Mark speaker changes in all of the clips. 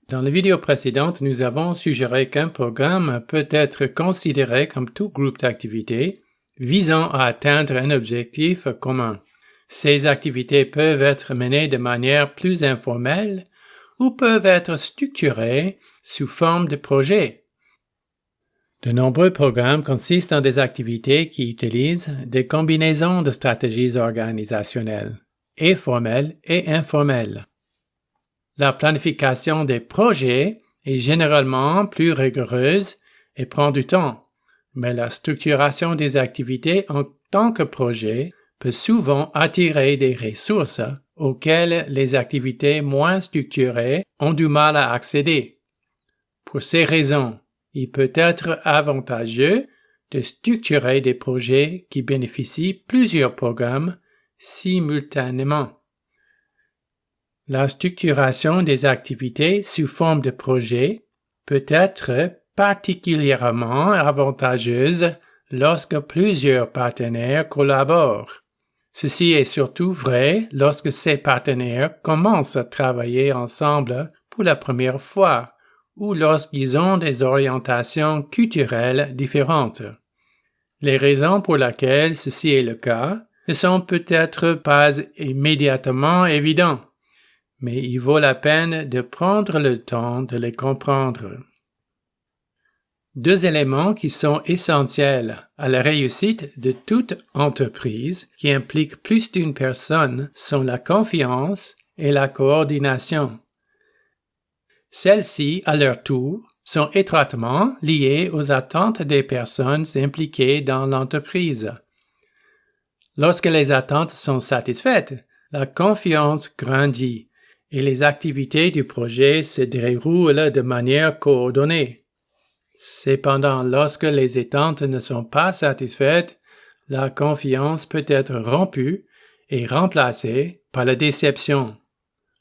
Speaker 1: Dans la vidéo précédente, nous avons suggéré qu'un programme peut être considéré comme tout groupe d'activités visant à atteindre un objectif commun. Ces activités peuvent être menées de manière plus informelle ou peuvent être structurées sous forme de projets. De nombreux programmes consistent en des activités qui utilisent des combinaisons de stratégies organisationnelles, et formelles et informelles. La planification des projets est généralement plus rigoureuse et prend du temps, mais la structuration des activités en tant que projet peut souvent attirer des ressources auxquelles les activités moins structurées ont du mal à accéder. Pour ces raisons, il peut être avantageux de structurer des projets qui bénéficient plusieurs programmes simultanément. La structuration des activités sous forme de projet peut être particulièrement avantageuse lorsque plusieurs partenaires collaborent. Ceci est surtout vrai lorsque ces partenaires commencent à travailler ensemble pour la première fois ou lorsqu'ils ont des orientations culturelles différentes. Les raisons pour lesquelles ceci est le cas ne sont peut-être pas immédiatement évidentes, mais il vaut la peine de prendre le temps de les comprendre. Deux éléments qui sont essentiels à la réussite de toute entreprise qui implique plus d'une personne sont la confiance et la coordination. Celles-ci, à leur tour, sont étroitement liées aux attentes des personnes impliquées dans l'entreprise. Lorsque les attentes sont satisfaites, la confiance grandit et les activités du projet se déroulent de manière coordonnée. Cependant, lorsque les attentes ne sont pas satisfaites, la confiance peut être rompue et remplacée par la déception.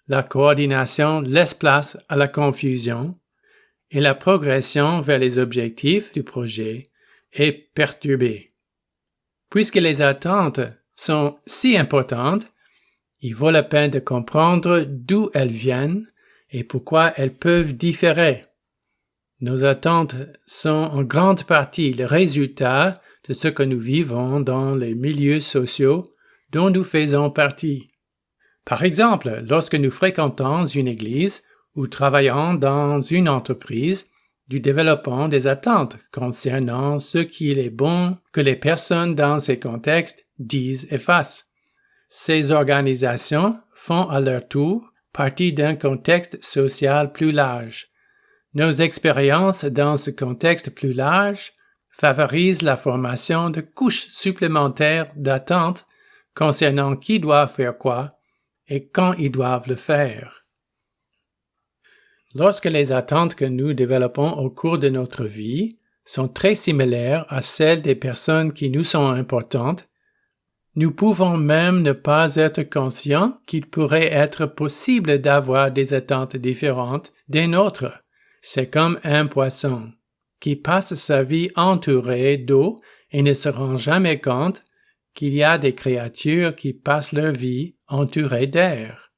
Speaker 1: La coordination laisse place à la confusion et la progression vers les objectifs du projet est perturbée. Puisque les attentes sont si importantes, il vaut la peine de comprendre d'où elles viennent et pourquoi elles peuvent différer. Nos attentes sont en grande partie le résultat de ce que nous vivons dans les milieux sociaux dont nous faisons partie. Par exemple, lorsque nous fréquentons une église ou travaillons dans une entreprise, nous développons des attentes concernant ce qu'il est bon que les personnes dans ces contextes disent et fassent. Ces organisations font à leur tour partie d'un contexte social plus large. Nos expériences dans ce contexte plus large favorisent la formation de couches supplémentaires d'attentes concernant qui doit faire quoi et quand ils doivent le faire. Lorsque les attentes que nous développons au cours de notre vie sont très similaires à celles des personnes qui nous sont importantes, nous pouvons même ne pas être conscients qu'il pourrait être possible d'avoir des attentes différentes des nôtres. C'est comme un poisson qui passe sa vie entouré d'eau et ne se rend jamais compte qu'il y a des créatures qui passent leur vie entourées d'air.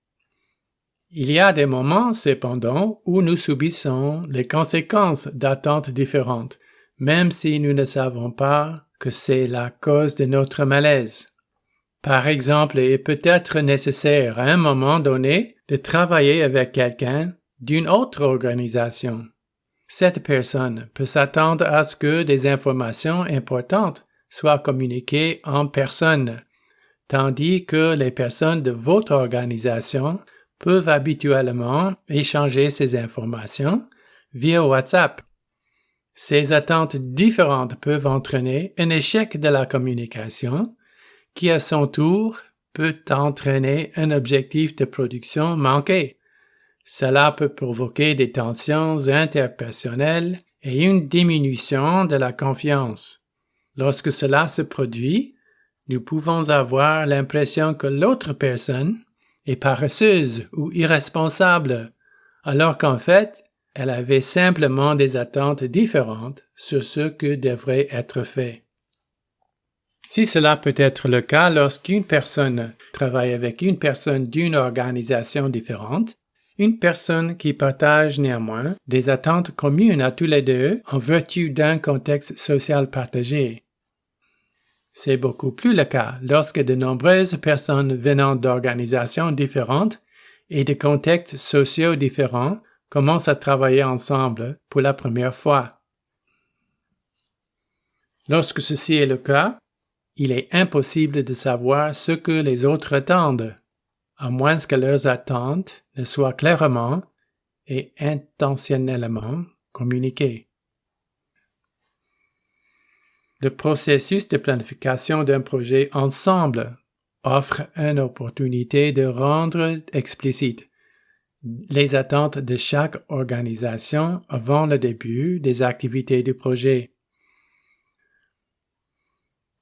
Speaker 1: Il y a des moments, cependant, où nous subissons les conséquences d'attentes différentes, même si nous ne savons pas que c'est la cause de notre malaise. Par exemple, il peut être nécessaire à un moment donné de travailler avec quelqu'un d'une autre organisation. Cette personne peut s'attendre à ce que des informations importantes soient communiquées en personne, tandis que les personnes de votre organisation peuvent habituellement échanger ces informations via WhatsApp. Ces attentes différentes peuvent entraîner un échec de la communication qui, à son tour, peut entraîner un objectif de production manqué. Cela peut provoquer des tensions interpersonnelles et une diminution de la confiance. Lorsque cela se produit, nous pouvons avoir l'impression que l'autre personne est paresseuse ou irresponsable, alors qu'en fait, elle avait simplement des attentes différentes sur ce que devrait être fait. Si cela peut être le cas lorsqu'une personne travaille avec une personne d'une organisation différente, Une personne qui partage néanmoins des attentes communes à tous les deux en vertu d'un contexte social partagé. C'est beaucoup plus le cas lorsque de nombreuses personnes venant d'organisations différentes et de contextes sociaux différents commencent à travailler ensemble pour la première fois. Lorsque ceci est le cas, il est impossible de savoir ce que les autres attendent, à moins que leurs attentes ne soient clairement et intentionnellement communiquées. Le processus de planification d'un projet ensemble offre une opportunité de rendre explicite les attentes de chaque organisation avant le début des activités du projet.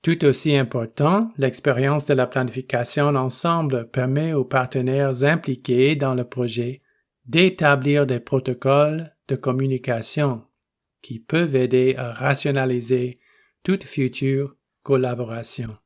Speaker 1: Tout aussi important, l'expérience de la planification ensemble permet aux partenaires impliqués dans le projet d'établir des protocoles de communication qui peuvent aider à rationaliser toute future collaboration.